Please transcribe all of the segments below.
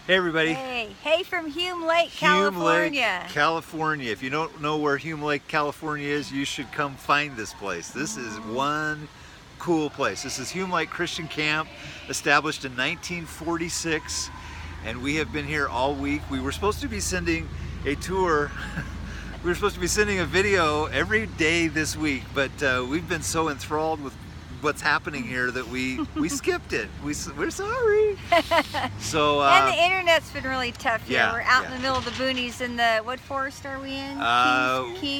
Hey everybody. Hey from Hume Lake, Hume Lake, California. California. If you don't know where Hume Lake, California is, you should come find this place. This is one cool place. This is Hume Lake Christian Camp, established in 1946, and we have been here all week. We were supposed to be sending a tour. We were supposed to be sending a video every day this week, but we've been so enthralled with what's happening here that we skipped it. We're sorry. So and the internet's been really tough here. Yeah, We're out in the middle of the boonies in the, what forest are we in?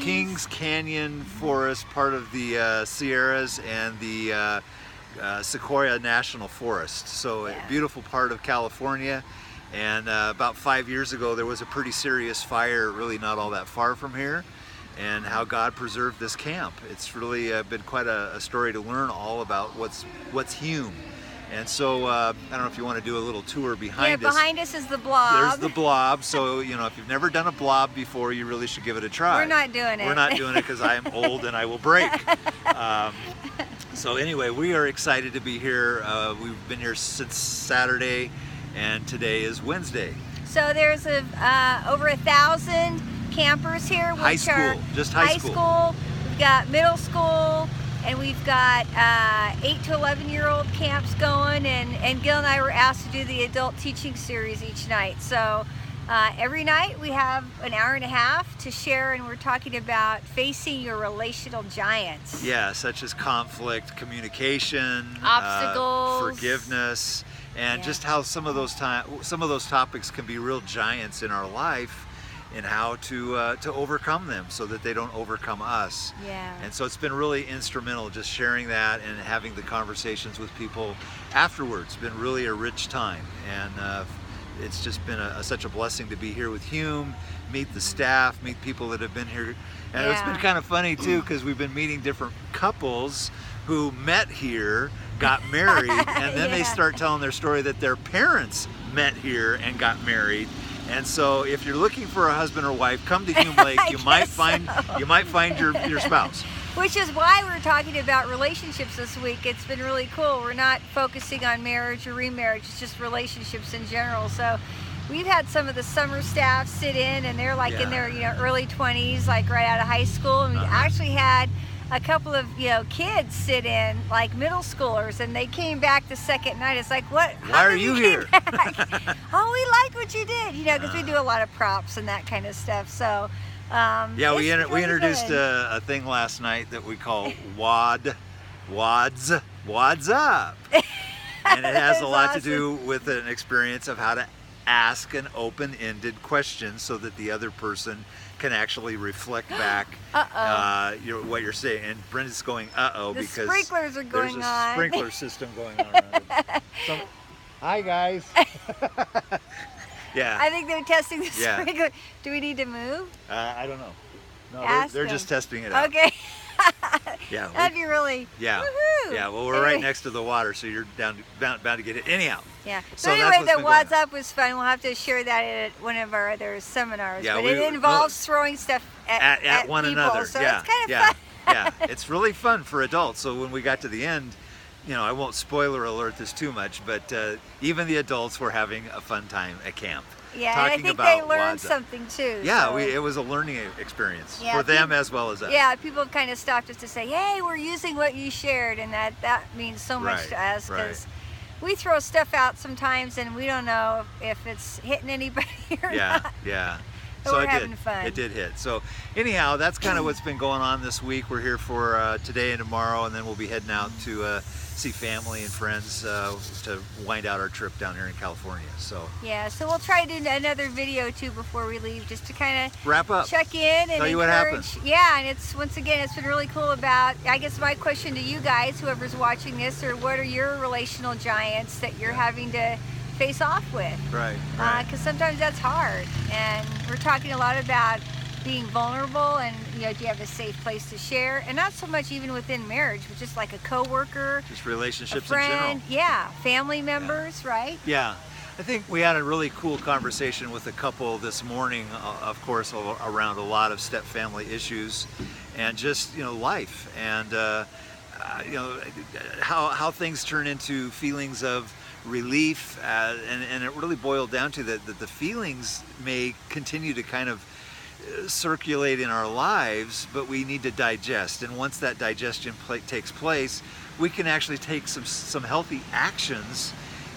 Kings Canyon Forest, part of the Sierras and the Sequoia National Forest. So a beautiful part of California. And about 5 years ago there was a pretty serious fire really not all that far from here, and how God preserved this camp. It's really been quite a story to learn all about what's Hume. And so I don't know if you want to do a little tour behind us. Yeah, behind us is the blob. There's the blob. So, you know, if you've never done a blob before, you really should give it a try. We're not doing it. We're not doing it because I am old and I will break. So anyway, we are excited to be here. We've been here since Saturday, and today is Wednesday. So there's over 1,000 campers here, which high school, just high school. We've got middle school, and we've got 8 to 11-year-old camps going, and Gil and I were asked to do the adult teaching series each night. So every night we have an hour and a half to share, and we're talking about facing your relational giants. Yeah, such as conflict, communication, obstacles, forgiveness, and just how some of those topics can be real giants in our life, and how to overcome them so that they don't overcome us. Yeah. And so it's been really instrumental just sharing that and having the conversations with people afterwards. It's been really a rich time, and it's just been such a blessing to be here with Hume, meet the staff, meet people that have been here. And it's been kind of funny too, because we've been meeting different couples who met here, got married, and then they start telling their story that their parents met here and got married. And so if you're looking for a husband or wife, come to Hume Lake. You might find your spouse. Which is why we're talking about relationships this week. It's been really cool. We're not focusing on marriage or remarriage, it's just relationships in general. So we've had some of the summer staff sit in, and they're like in their early 20s, like right out of high school. And we actually had a couple of kids sit in, like middle schoolers, and they came back the second night. It's like, what? Why are you here? Oh, we like what you did, because we do a lot of props and that kind of stuff. So we introduced a thing last night that we call whadzz up, and it has a lot to do with an experience of how to ask an open-ended question so that the other person can actually reflect back what you're saying. And Brenda's going because sprinklers are going there's a on. sprinkler system going on around it. Hi guys. Yeah. I think they're testing the sprinkler. Do we need to move? I don't know. No, they're just testing it out. Okay. Yeah. That'd be really. Yeah. Woohoo. Yeah. Well, we're right next to the water, so you're bound to get it anyhow. Yeah. So anyway, the What's Up was fun. We'll have to share that at one of our other seminars. Yeah, but it involves throwing stuff at one people, another. so it's kind of fun. Yeah. It's really fun for adults. So when we got to the end, I won't spoiler alert this too much, but even the adults were having a fun time at camp. Yeah, and I think they learned something too. Yeah, so. it was a learning experience for them as well as us. Yeah, people have kind of stopped us to say, hey, we're using what you shared, and that means so much to us, because we throw stuff out sometimes and we don't know if it's hitting anybody or not. Yeah. But so we're having fun. It did hit. So anyhow, that's kind of what's been going on this week. We're here for today and tomorrow, and then we'll be heading out to see family and friends to wind out our trip down here in California. So so we'll try to do another video too before we leave, just to kind of wrap up, check in, and tell you what happened. Yeah, and it's once again, it's been really cool. About, I guess my question to you guys, whoever's watching this, or what are your relational giants that you're having to face off with? Right. Because sometimes that's hard, and we're talking a lot about being vulnerable, and do you have a safe place to share, and not so much even within marriage, but just like a coworker, just relationships, a friend, in general. Family members, right? Yeah. I think we had a really cool conversation with a couple this morning, of course, around a lot of step-family issues, and just life, and how things turn into feelings of relief, and it really boiled down to that the feelings may continue to kind of circulate in our lives, but we need to digest. And once that digestion takes place, we can actually take some healthy actions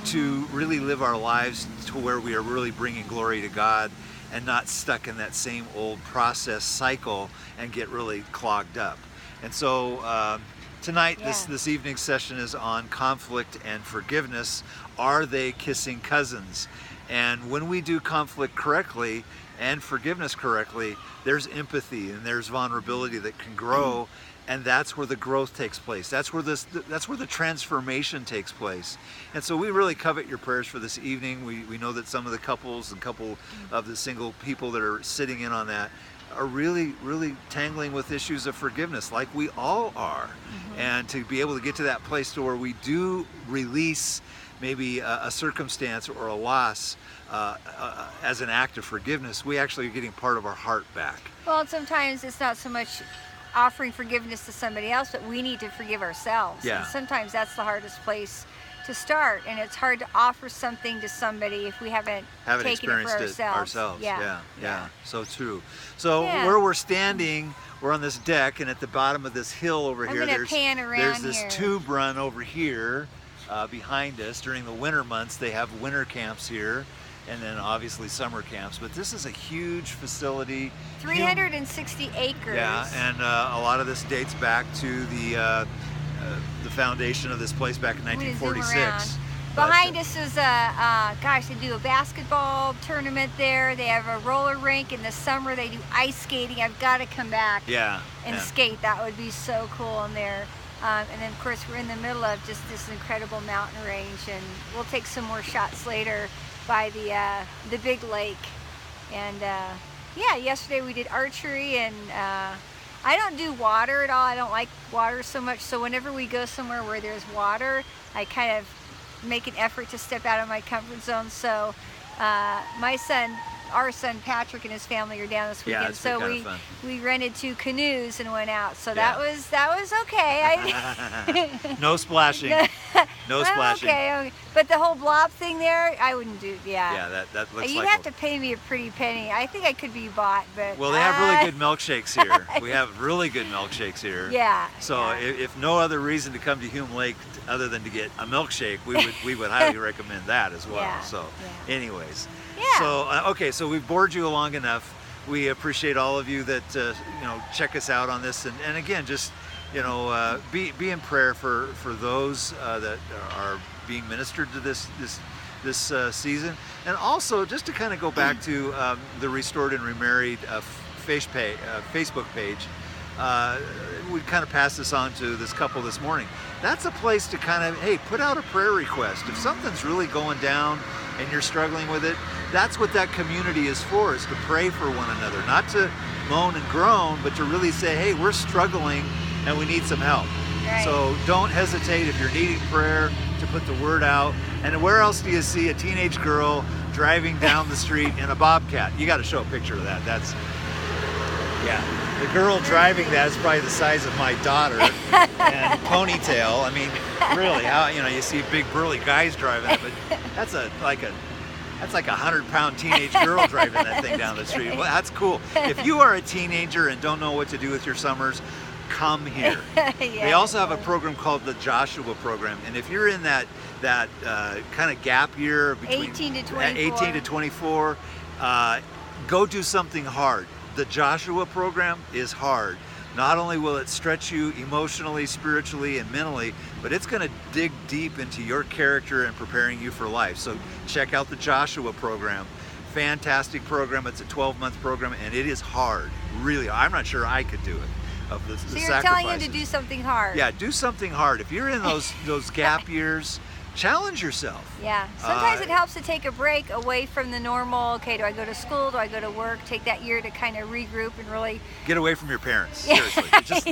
to really live our lives to where we are really bringing glory to God and not stuck in that same old process cycle and get really clogged up. And so tonight, this evening's session is on conflict and forgiveness. Are they kissing cousins? And when we do conflict correctly and forgiveness correctly, there's empathy and there's vulnerability that can grow, and that's where the growth takes place. That's where the transformation takes place. And so we really covet your prayers for this evening. We know that some of the couples and couple of the single people that are sitting in on that are really tangling with issues of forgiveness, like we all are. And to be able to get to that place to where we do release maybe a circumstance or a loss as an act of forgiveness, we actually are getting part of our heart back. Well, and sometimes it's not so much offering forgiveness to somebody else, but we need to forgive ourselves. Yeah. And sometimes that's the hardest place to start, and it's hard to offer something to somebody if we haven't taken it for ourselves. Yeah. So true. So where we're standing, we're on this deck, and at the bottom of this hill over here, there's this tube run over here behind us. During the winter months, they have winter camps here, and then obviously summer camps. But this is a huge facility. 360 acres. Yeah, and a lot of this dates back to the foundation of this place back in 1946. Behind us is they do a basketball tournament there. They have a roller rink. In the summer they do ice skating. I've got to come back and skate. That would be so cool in there. And then of course we're in the middle of just this incredible mountain range, and we'll take some more shots later by the big lake. And yesterday we did archery, and I don't do water at all. I don't like water so much, so whenever we go somewhere where there's water, I kind of make an effort to step out of my comfort zone. So our son Patrick and his family are down this weekend, so we rented 2 canoes and went out. So that was okay. No splashing. No splashing. Okay, but the whole blob thing there, I wouldn't do. Yeah, that looks You'd have to pay me a pretty penny. I think I could be bought, but well, they have really good milkshakes here. We have really good milkshakes here. Yeah. So if no other reason to come to Hume Lake other than to get a milkshake, we would highly recommend that as well. Anyways. Yeah. So so we've bored you long enough. We appreciate all of you that check us out on this, and again, just be in prayer for those that are being ministered to this season, and also just to kind of go back to the Restored and Remarried Facebook page. We kind of passed this on to this couple this morning. That's a place to kind of, put out a prayer request. If something's really going down and you're struggling with it, that's what that community is for, is to pray for one another. Not to moan and groan, but to really say, hey, we're struggling and we need some help. Right. So don't hesitate if you're needing prayer to put the word out. And where else do you see a teenage girl driving down the street in a Bobcat? You got to show a picture of that. The girl driving that is probably the size of my daughter, and ponytail. I mean, really, how you see big burly guys driving it, but that's like a 100-pound teenage girl driving that thing down the street. Well, that's cool. If you are a teenager and don't know what to do with your summers, come here. They also have a program called the Joshua program, and if you're in that kind of gap year between 18 to 24, go do something hard. The Joshua program is hard. Not only will it stretch you emotionally, spiritually, and mentally, but it's going to dig deep into your character and preparing you for life. So check out the Joshua program. Fantastic program. It's a 12-month program, and it is hard. Really, I'm not sure I could do it. So you're telling him to do something hard. Yeah, do something hard. If you're in those gap years, challenge yourself. Yeah. Sometimes it helps to take a break away from the normal, okay, do I go to school? Do I go to work? Take that year to kind of regroup and really get away from your parents. Seriously. Just,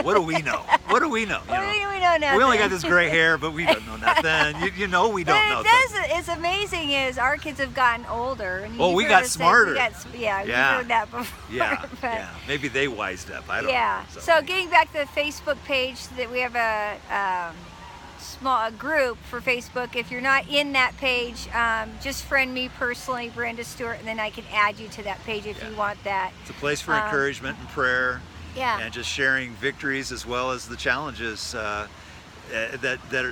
what do we know? What do we know? We know nothing. We only got this gray hair, but we don't know nothing. We don't know nothing. It's amazing is our kids have gotten older. And we got smarter. We've heard that before. Yeah. Maybe they wised up. I don't know. So getting back to the Facebook page, that we have a small group for Facebook. If you're not in that page, just friend me personally, Brenda Stewart, and then I can add you to that page if you want that. It's a place for encouragement and prayer. Yeah. And just sharing victories as well as the challenges that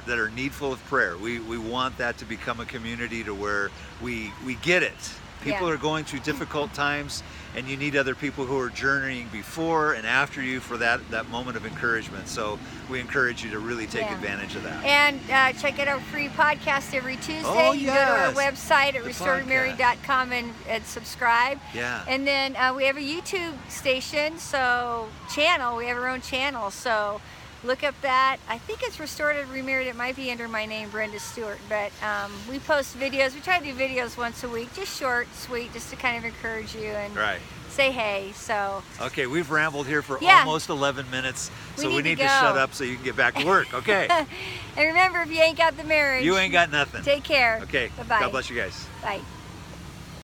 are needful of prayer. We want that to become a community to where we get it. People are going through difficult times, and you need other people who are journeying before and after you for that moment of encouragement. So we encourage you to really take advantage of that. And check out our free podcast every Tuesday. Oh, you can go to our yes. website at restoredmarried.com and subscribe. Yeah. And then we have a YouTube station, channel. We have our own channel, so look up that. I think it's Restored and Remarried. It might be under my name, Brenda Stewart. But we post videos. We try to do videos once a week, just short, sweet, just to kind of encourage you and say hey. So okay, we've rambled here for almost 11 minutes, so we need to shut up so you can get back to work. Okay. And remember, if you ain't got the marriage, you ain't got nothing. Take care. Okay. Bye-bye. God bless you guys. Bye.